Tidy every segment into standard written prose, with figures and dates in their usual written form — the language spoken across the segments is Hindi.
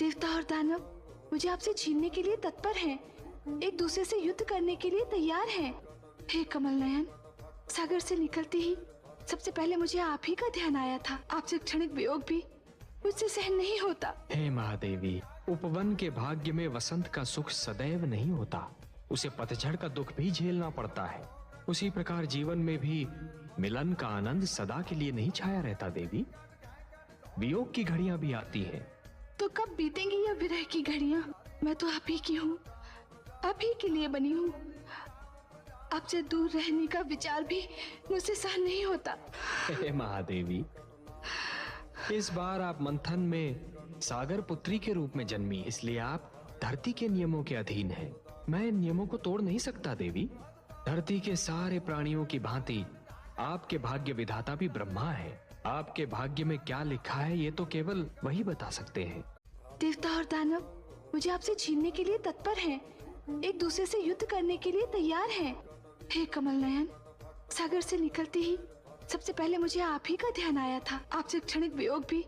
देवता और दानव मुझे आपसे छीनने के लिए तत्पर हैं, एक दूसरे से युद्ध करने के लिए तैयार हैं। हे कमल नयन, सागर से निकलते ही सबसे पहले मुझे आप ही का ध्यान आया था। आपसे क्षणिक वियोग भी मुझसे सहन नहीं होता। हे महादेवी, उपवन के भाग्य में वसंत का सुख सदैव नहीं होता, उसे पतझड़ का दुख भी झेलना पड़ता है। उसी प्रकार जीवन में भी मिलन का आनंद सदा के लिए नहीं छाया रहता देवी, वियोग की घड़ियां भी आती हैं। तो कब बीतेंगी यह विरह की घड़ियां? मैं तो आप ही की हूँ, आप ही के लिए बनी हूँ। आपसे दूर रहने का विचार भी मुझसे सहन नहीं होता। हे महादेवी, इस बार आप मंथन में सागर पुत्री के रूप में जन्मी, इसलिए आप धरती के नियमों के अधीन हैं। मैं इन नियमों को तोड़ नहीं सकता देवी। धरती के सारे प्राणियों की भांति आपके भाग्य विधाता भी ब्रह्मा है। आपके भाग्य में क्या लिखा है ये तो केवल वही बता सकते हैं। देवता और दानव मुझे आपसे छीनने के लिए तत्पर हैं, एक दूसरे से युद्ध करने के लिए तैयार हैं। हे कमल नयन, सागर से निकलते ही सबसे पहले मुझे आप ही का ध्यान आया था। आपसे क्षणिक वियोग भी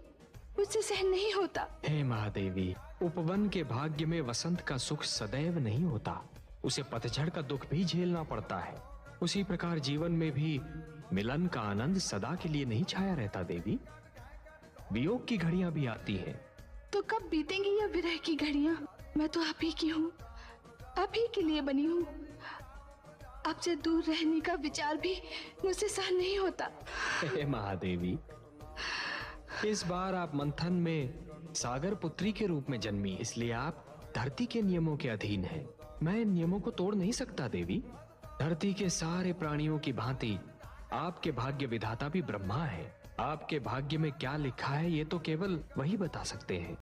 मुझसे सहन नहीं होता। हे महादेवी, उपवन के भाग्य में वसंत का सुख सदैव नहीं होता, उसे पतझड़ का दुख भी झेलना पड़ता है। उसी प्रकार जीवन में भी मिलन का आनंद सदा के लिए नहीं छाया रहता देवी, वियोग की घड़ियां भी आती हैं। तो कब बीतेंगी यह विरह की घड़ियां? मैं तो आप ही की हूँ, आप ही के लिए बनी हूँ। आपसे दूर रहने का विचार भी मुझसे सहन नहीं होता। हे महादेवी, इस बार आप मंथन में सागर पुत्री के रूप में जन्मी, इसलिए आप धरती के नियमों के अधीन हैं। मैं इन नियमों को तोड़ नहीं सकता देवी। धरती के सारे प्राणियों की भांति आपके भाग्य विधाता भी ब्रह्मा है। आपके भाग्य में क्या लिखा है ये तो केवल वही बता सकते हैं।